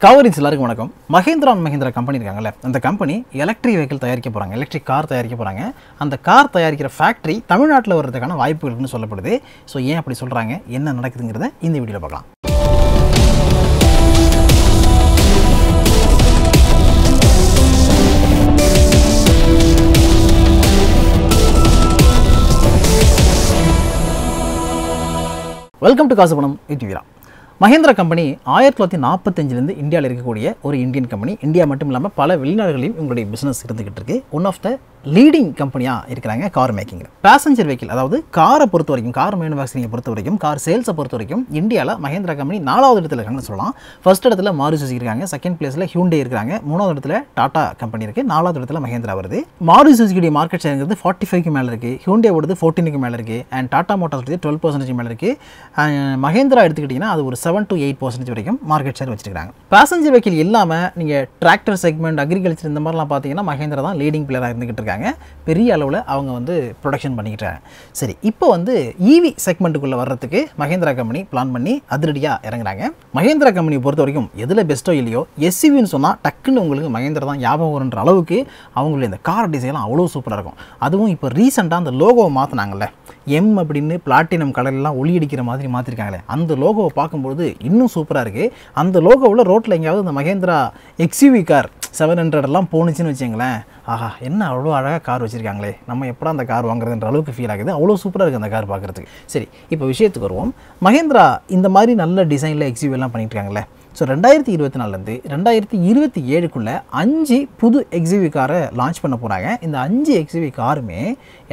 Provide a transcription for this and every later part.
காவரின்ஸ் எல்லாருக்கும் வணக்கம். Mahindra and Mahindra company இருக்காங்கல்ல, அந்த கம்பெனி எலக்ட்ரிக் வெஹிக்கிள் தயாரிக்க போகிறாங்க, எலக்ட்ரிக் கார் தயாரிக்க போகிறாங்க. அந்த கார் தயாரிக்கிற ஃபேக்ட்ரி தமிழ்நாட்டில் வர்றதுக்கான வாய்ப்புகள்னு சொல்லப்படுது. ஸோ ஏன் அப்படி சொல்கிறாங்க, என்ன நடக்குதுங்கிறத இந்த வீடியோவில் பார்க்கலாம். Welcome to Kasupanam YouTube. Mahindra company 1945 இந்தியாவில் இருக்கக்கூடிய ஒரு இந்தியன் கம்பெனி. இந்தியா மட்டும் இல்லாமல் பல வெளிநாடுகளையும் உங்களுடைய பிஸ்னஸ் இருந்துகிட்டு இருக்கு. ஒன் ஆஃப் த லீடிங் கம்பெனியாக இருக்கிறாங்க கார் மேக்கிங்கில். பேசஞ்சர் வெஹிக்கிள், அதாவது காரை பொறுத்த வரைக்கும், கார் மேனுஃபேக்சரிங்கை பொறுத்த வரைக்கும், கார் சேல்ஸை பொறுத்த வரைக்கும் இந்தியாவில் மஹேந்திரா கம்பெனி 4வது இடத்துல இருக்காங்கன்னு சொல்லலாம். ஃபர்ஸ்ட் இடத்துல மாருதி சுசுகி இருக்காங்க, செகண்ட் பிளேஸில் ஹியூண்டே இருக்காங்க, 3வது இடத்துல டாடா கம்பெனி இருக்குது, 4வது இடத்துல மஹேந்திரா வருது. மாருதி சுசுகியுடைய மார்க்கெட் ஷேருங்கிறது 45க்கு மேலே இருக்குது, ஹியூண்டேவோடது 14க்கு மேலே இருக்குது, அண்ட் டாடா மோட்டார்ஸ் 12% மேலே இருக்குது. மஹேந்திரா எடுத்துக்கிட்டிங்கன்னா அது ஒரு 7 to 8% வரைக்கும் மார்க்கெட் ஷேர் வச்சுருக்காங்க. பேசஞ்சர் வெஹிக்கிள் இல்லாமல் நீங்கள் டிராக்டர் செக்மெண்ட், அக்ரிகல்ச்சர் இந்த மாதிரிலாம் பார்த்தீங்கன்னா மஹேந்திரா தான் லீடிங் பிளேயராக இருந்துகிட்டு இருக்காங்க. பெரிய அளவில் அவங்க ப்ரொடக்ஷன் பண்ணிக்கிட்டாங்க. சரி, இப்போ இவி செக்மெண்ட்டுக்குள்ளே வர்றதுக்கு மஹேந்திரா கம்பெனி பிளான் பண்ணி அதிரடியாக இறங்குறாங்க. மஹேந்திரா கம்பெனியை பொறுத்த வரைக்கும் எதில் பெஸ்ட்டோ இல்லையோ, எஸ்யூவின்னு சொன்னால் டக்குன்னு உங்களுக்கு மஹேந்திரா தான் ஞாபகம் வருன்ற அளவுக்கு அவங்களுடைய இந்த கார் டிசைன்லாம் அவ்வளோ சூப்பராக இருக்கும். அதுவும் இப்போ ரீசெண்டாக அந்த லோகோவை மாற்றினாங்கல்ல, எம் அப்படின்னு பிளாட்டினம் கலர்லாம் ஒளி அடிக்கிற மாதிரி மாற்றிருக்காங்களே, அந்த லோகோவை பார்க்கும்போது இன்னும் சூப்பராக இருக்குது. அந்த லோகோவில் ரோட்டில் எங்கேயாவது இந்த மஹேந்திரா எக்ஸ்யூவி கார் 700 போணுச்சுன்னு வச்சுங்களேன், ஆஹா என்ன அவ்வளோ அழகாக கார் வச்சுருக்காங்களே, நம்ம எப்படா அந்த கார் வாங்குறதுன்ற அளவுக்கு ஃபீல் ஆகுது. அவ்வளோ சூப்பராக இருக்குது அந்த கார் பார்க்குறதுக்கு. சரி, இப்போ விஷயத்துக்கு வருவோம். மஹேந்திரா இந்த மாதிரி நல்ல டிசைனில் எக்ஸ்யூவிலாம் பண்ணிட்டு இருக்காங்களே. ஸோ 2024 2027க்குள்ளே 5 புது எக்ஸ்யூவி காரை லான்ச் பண்ண போகிறாங்க. இந்த 5 எக்ஸ்யூவி காருமே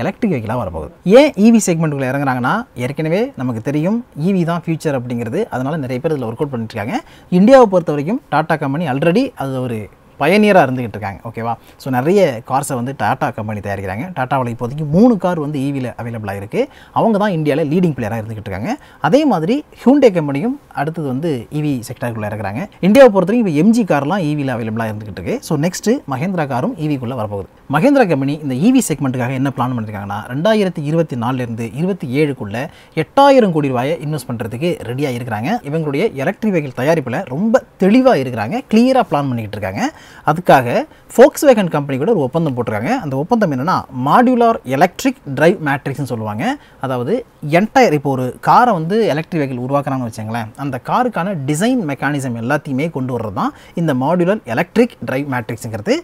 எலக்ட்ரிக் வெஹிக்கிளாக வரப்போகுது. ஏன் இவி செக்மெண்ட்டுக்குள்ளே இறங்குறாங்கன்னா, ஏற்கனவே நமக்கு தெரியும் இவி தான் ஃபியூச்சர் அப்படிங்கிறது. அதனால் நிறைய பேர் இதில் ஒர்க் அவுட் பண்ணிட்டு இருக்காங்க. இந்தியாவை பொறுத்த வரைக்கும் டாடா கம்பெனி ஆல்ரெடி அது ஒரு பயனியராக இருந்துகிட்டு இருக்காங்க. ஓகேவா? ஸோ நிறைய கார்ஸை டாடா கம்பெனி தயாரிக்கிறாங்க. டாட்டாவில் இப்போதைக்கு 3 கார் இவியில் அவைலபிளாக இருக்குது. அவங்க தான் இந்தியாவில் லீடிங் பிளேயராக இருந்துகிட்டு இருக்காங்க. அதே மாதிரி ஹியூண்டே கம்பெனியும் அடுத்தது இவி செக்டருக்குள்ளே இருக்கிறாங்க. இந்தியாவை பொறுத்த வரைக்கும் இப்போ எம்ஜி கார்லாம் இவியில் அவைலபிளாக இருந்துகிட்டு இருக்கு. ஸோ நெக்ஸ்ட்டு மஹேந்திரா காரும் இவிக்குள்ளே வரப்போகுது. மஹேந்திரா கம்பெனி இந்த இவி செக்மெண்ட்டுக்காக என்ன பிளான் பண்ணியிருக்காங்கன்னா, 2024 27க்குள்ளே 8000 கோடி ரூபாயை இன்வெஸ்ட் பண்ணுறதுக்கு ரெடியாக இருக்கிறாங்க. இவங்களுடைய எலக்ட்ரிக் வெஹிக்கிள் தயாரிப்பில் ரொம்ப தெளிவாக இருக்கிறாங்க, கிளியராக பிளான் பண்ணிக்கிட்டு இருக்காங்க. அதுக்காக Volkswagen கம்பெனி கூட ஒரு ஒப்பந்தம் போட்டிருக்காங்க. அந்த ஒப்பந்தம் என்னன்னா, மாடுலார் எலக்ட்ரிக் டிரைவ் மேட்ரிக்ஸ்னு சொல்லுவாங்க. அதாவது என்டையர் இப்போ ஒரு காரை எலக்ட்ரிக் வெஹிக்கிள் உருவாக்குறாங்கன்னு வச்சுங்களேன், அந்த காருக்கான டிசைன் மெக்கானிசம் எல்லாத்தையுமே கொண்டு வர்றது தான் இந்த மாடுலர் எலக்ட்ரிக் டிரைவ் மேட்ரிக்ஸுங்கிறது.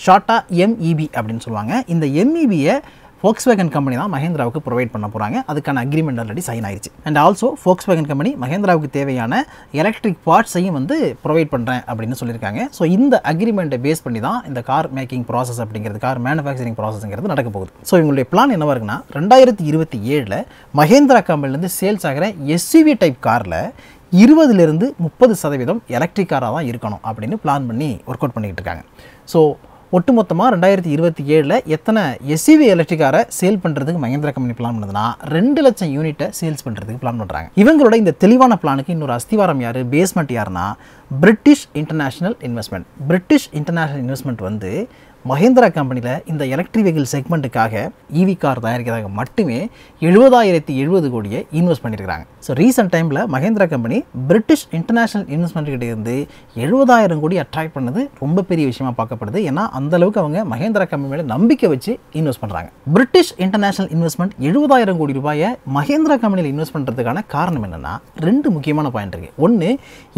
ஷார்ட்டாக MEB அப்படின்னு சொல்லுவாங்க. இந்த MEBயை Volkswagen கம்பெனி தான் மஹேந்திராவுக்கு ப்ரொவைட் பண்ண போகிறாங்க. அதுக்கான அக்ரிமெண்ட் ஆல்ரெடி சைன் ஆயிடுச்சு. அண்ட் ஆல்சோ Volkswagen கம்பெனி மஹேந்திராவுக்கு தேவையான எலக்ட்ரிக் பார்ட்ஸையும் ப்ரொவைட் பண்ணுறேன் அப்படின்னு சொல்லியிருக்காங்க. ஸோ இந்த அக்ரிமெண்ட்டை பேஸ் பண்ணி தான் இந்த கார் மேக்கிங் ப்ராசஸ் அப்படிங்கிறது, கார் மேனுஃபேக்சரிங் ப்ராசஸ்ங்கிறது நடக்க போகுது. ஸோ இவங்களுடைய பிளான் என்னவாக இருக்குன்னா, 2027 மஹேந்திரா கம்பெனிலேருந்து சேல்ஸ் ஆகிற எஸ்யூவி டைப் காரில் 20-30% எலக்ட்ரிக் காராக தான் இருக்கணும் அப்படின்னு பிளான் பண்ணி ஒர்க் அவுட் பண்ணிக்கிட்டு இருக்காங்க. ஸோ ஒட்டுமொத்தமாக 2027 எத்தனை எஸ்யூவி எலக்ட்ரிக் காரை சேல் பண்ணுறதுக்கு மஹேந்திரா கம்பெனி பிளான் பண்ணுதுன்னா, 2 லட்சம் யூனிட்டை சேல்ஸ் பண்ணுறதுக்கு பிளான் பண்ணுறாங்க. இவங்களோட இந்த தெளிவான பிளானுக்கு இன்னொரு அஸ்திவாரம் யார், பேஸ்மெண்ட் யாருன்னா, British international investment. British international investment Mahindra கம்பெனியில் இந்த எலக்ட்ரிக் வெஹிக்கிள் செக்மெண்ட்டுக்காக இவி கார் தயாரிக்கிறதாக மட்டுமே 70,070 கோடியை இன்வெஸ்ட் பண்ணியிருக்காங்க. ஸோ ரீசெண்ட் டைமில் Mahindra company British international investment கிட்ட இருந்து 70,000 கோடி அட்ராக்ட் பண்ணது ரொம்ப பெரிய விஷயமா பார்க்கப்படுது. ஏன்னா அந்தளவுக்கு அவங்க மஹேந்திரா கம்பெனி மேலே நம்பிக்கை வச்சு இன்வெஸ்ட் பண்ணுறாங்க. பிரிட்டிஷ் இன்டர்நேஷ்னல் இன்வெஸ்ட்மெண்ட் 70,000 கோடி ரூபாயை மஹேந்திரா கம்பெனியில் இன்வெஸ்ட் பண்ணுறதுக்கான காரணம் என்னென்னா, 2 முக்கியமான பாயிண்ட் இருக்குது. ஒன்று,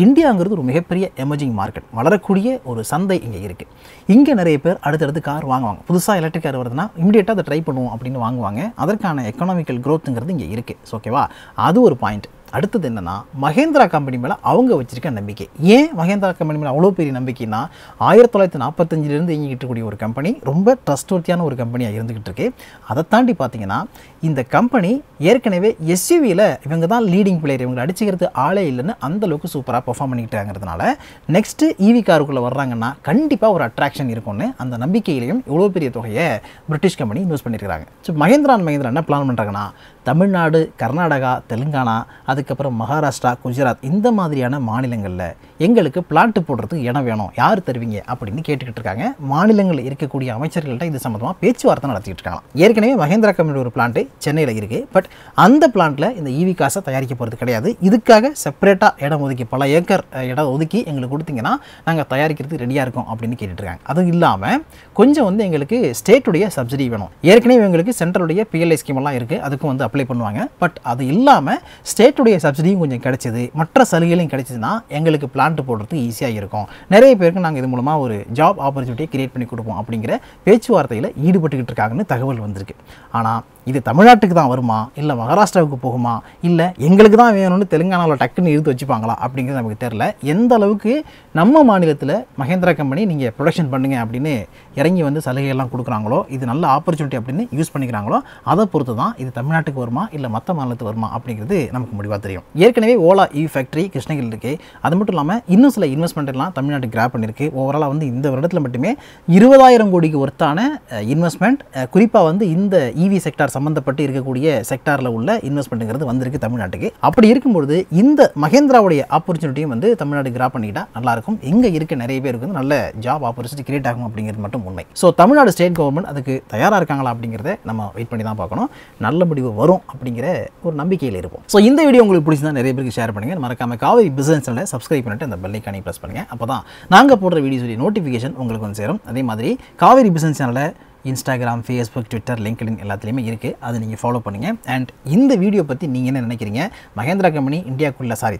இந்தியாங்கிறது ஒரு மிகப்பெரிய எமர்ஜிங் மார்க்கெட், வளரக்கூடிய ஒரு சந்தை இங்கே இருக்குது. இங்கே நிறைய பேர் அடுத்தடுத்து கார் வாங்குவாங்க. புதுசாக எலக்ட்ரிக் கார் வருதுன்னா இமிடியேட்டாக அதை ட்ரை பண்ணுவோம் அப்படின்னு வாங்குவாங்க. அதற்கான எக்கனாமிக்கல் க்ரோத்துங்கிறது இங்கே இருக்குது. ஓகேவா? அது ஒரு பாயிண்ட். அடுத்தது என்னென்னா, மஹேந்திரா கம்பெனி மேலே அவங்க வச்சிருக்க நம்பிக்கை. ஏன் மஹேந்திரா கம்பெனி மேலே அவ்வளோ பெரிய நம்பிக்கைன்னா, 1945 இயங்கிட்டு இருக்கக்கூடிய ஒரு கம்பெனி, ரொம்ப ட்ரஸ்ட்வர்த்தியான ஒரு கம்பெனியாக இருந்துகிட்டு இருக்கு. அதை தாண்டி பார்த்தீங்கன்னா, இந்த கம்பெனி ஏற்கனவே எஸ்யூவியில் இவங்க தான் லீடிங் பிளேயர், இவங்களை அடிச்சுக்கிறது ஆளே இல்லைன்னு அந்தளவுக்கு சூப்பராக பெர்ஃபார்ம் பண்ணிக்கிட்டாங்கிறதுனால நெக்ஸ்ட்டு இவி காருக்குள்ளே வர்றாங்கன்னா கண்டிப்பாக ஒரு அட்ராக்ஷன் இருக்கும்னு அந்த நம்பிக்கையிலையும் இவ்வளோ பெரிய தொகையை பிரிட்டிஷ் கம்பெனி இன்வெஸ்ட் பண்ணியிருக்காங்க. ஸோ மஹேந்திரா அண்ட் மஹேந்திரா என்ன பிளான் பண்ணுறாங்கன்னா, தமிழ்நாடு, கர்நாடகா, தெலுங்கானா, அதுக்கு அதுக்கப்புறம் மகாராஷ்டிரா, குஜராத் இந்த மாதிரியான மாநிலங்களில் எங்களுக்கு பிளான்ட் போடுறதுக்கு இடம் வேணும், யார் தருவீங்க அப்படின்னு கேட்டுக்கிட்டு இருக்காங்க. மாநிலங்களில் இருக்கக்கூடிய அமைச்சர்கள்ட்ட இது சம்மந்தமாக பேச்சுவார்த்தை நடத்திட்டு இருக்காங்க. ஏற்கனவே மஹேந்திரா கம்பெனி ஒரு பிளான்ட் சென்னையில் இருக்குது. பட் அந்த பிளான்ட்டில் இந்த ஈவி காசை தயாரிக்க போகிறது கிடையாது. இதுக்காக செப்பரேட்டாக இடம் ஒதுக்கி பல ஏக்கர் இடம் ஒதுக்கி எங்களுக்கு கொடுத்தீங்கன்னா நாங்கள் தயாரிக்கிறதுக்கு ரெடியாக இருக்கோம் அப்படின்னு கேட்டுட்ருக்காங்க. அதுவும் இல்லாமல் கொஞ்சம் வந்து எங்களுக்கு ஸ்டேட்டுடைய சப்சிடி வேணும். ஏற்கனவே எங்களுக்கு சென்ட்ரலுடைய PLI ஸ்கீமெல்லாம் இருக்குது, அதுக்கும் வந்து அப்ளை பண்ணுவாங்க. பட் அது இல்லாமல் ஸ்டேட்டுடைய சப்சிடியும் கொஞ்சம் கிடைச்சிது, மற்ற சலுகைகளையும் கிடைச்சிதுன்னா எங்களுக்கு பிளான்ட் போடுறதுக்கு ஈஸியாக இருக்கும். நிறைய பேருக்கு நாங்கள் இது மூலமாக ஒரு ஜாப் ஆப்பர்ச்சுனிட்டியை கிரியேட் பண்ணி கொடுப்போம் அப்படிங்கிற பேச்சுவார்த்தையில் ஈடுபட்டுக்கிட்டு இருக்காங்கன்னு தகவல் வந்திருக்கு. ஆனால் இது தமிழ்நாட்டுக்கு தான் வருமா, இல்லை மகாராஷ்டிராவுக்கு போகுமா, இல்லை எங்களுக்கு தான் வேணும்னு தெலுங்கானாவில் டக்குன்னு இழுத்து வச்சுப்பாங்களா அப்படிங்கிறது நமக்கு தெரியல. எந்த அளவுக்கு நம்ம மாநிலத்தில் மஹேந்திரா கம்பெனி நீங்கள் ப்ரொடக்ஷன் பண்ணுங்க அப்படின்னு இறங்கி வந்து சலுகையெல்லாம் கொடுக்குறாங்களோ, இது நல்ல ஆப்பர்ச்சுனிட்டி அப்படின்னு யூஸ் பண்ணிக்கிறாங்களோ, அதை பொறுத்து தான் இது தமிழ்நாட்டுக்கு வருமா இல்லை மற்ற மாநிலத்துக்கு வருமா அப்படிங்கிறது நமக்கு முடிவாக தெரியும். ஏற்கனவே ஓலா ஈவி ஃபேக்ட்ரி கிருஷ்ணகிரியில் இருக்குது. அது மட்டும் இல்லாமல் இன்னும் சில இன்வெஸ்ட்மெண்ட் எல்லாம் தமிழ்நாட்டுக்கு கிராப் பண்ணியிருக்கு. ஓவராலாக வந்து இந்த வருடத்தில் மட்டுமே 20,000 கோடிக்கு ஒர்த்தான இன்வெஸ்ட்மெண்ட், குறிப்பாக வந்து இந்த ஈவி செக்டார் சம்பந்தப்பட்டு இருக்கக்கூடிய செக்டாரில் உள்ள இன்வெஸ்ட்மெண்ட்டுங்கிறது வந்திருக்கு தமிழ்நாட்டுக்கு. அப்படி இருக்கும்பொழுது இந்த மஹேந்திராவுடைய ஆப்பர்ச்சுனிட்டியும் வந்து தமிழ்நாடு கிராப் பண்ணிக்கிட்டால் நல்லாயிருக்கும். இங்கே இருக்க நிறைய பேருக்கு வந்து நல்ல ஜாப் ஆப்பர்ச்சுனிட்டி கிரியேட் ஆகும் அப்படிங்கிறது மட்டும் உண்மை. ஸோ தமிழ்நாடு ஸ்டேட் கவர்மெண்ட் அதுக்கு தயாராக இருக்காங்களா அப்படிங்கிறத நம்ம வெயிட் பண்ணி தான் பார்க்கணும். நல்ல முடிவு வரும் அப்படிங்கிற ஒரு நம்பிக்கையில் இருப்போம். ஸோ இந்த வீடியோ உங்களுக்கு பிடிச்சிருந்தா நிறைய பேருக்கு ஷேர் பண்ணுங்கள். மறக்காம காவேரி பிசினஸ் சேனலை சப்ஸ்கிரைப் பண்ணிட்டு அந்த பெல் ஐகானை ப்ரெஸ் பண்ணுங்கள். அப்போ தான் நாங்கள் போடுற வீடியோஸுடைய நோட்டிஃபிகேஷன் உங்களுக்கு வந்து சேரும். அதே மாதிரி காவேரி பிசினஸ் சேனலை இன்ஸ்டாகிராம், ஃபேஸ்புக், ட்விட்டர், லிங்க்டின் எல்லாத்துலேயுமே இருக்குது. அதை நீங்கள் ஃபாலோ பண்ணுங்கள். அண்ட் இந்த வீடியோ பற்றி நீங்கள் என்ன நினைக்கிறீங்க? மஹேந்திரா கம்பெனி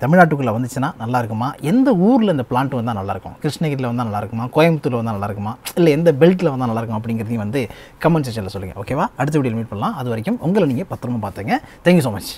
தமிழ்நாட்டுக்குள்ளே வந்துச்சுன்னா நல்லா இருக்குமா? எந்த ஊரில் இந்த பிளான்ட் வந்தால் நல்லாயிருக்கும்? கிருஷ்ணகிரியில் வந்தால் நல்லா இருக்குமா, கோயம்புத்தூரில் வந்தால் நல்லா இருக்குமா, இல்லை எந்த பெல்ட்டில் வந்தால் நல்லாயிருக்கும் அப்படிங்கிறதையும் வந்து கமெண்ட் செக்ஷனில் சொல்லுங்கள். ஓகேவா? அடுத்த வீடியோவில் மீட் பண்ணலாம். அது வரைக்கும் உங்களை நீங்கள் பத்திரமா பார்த்துங்க. Thank you so much.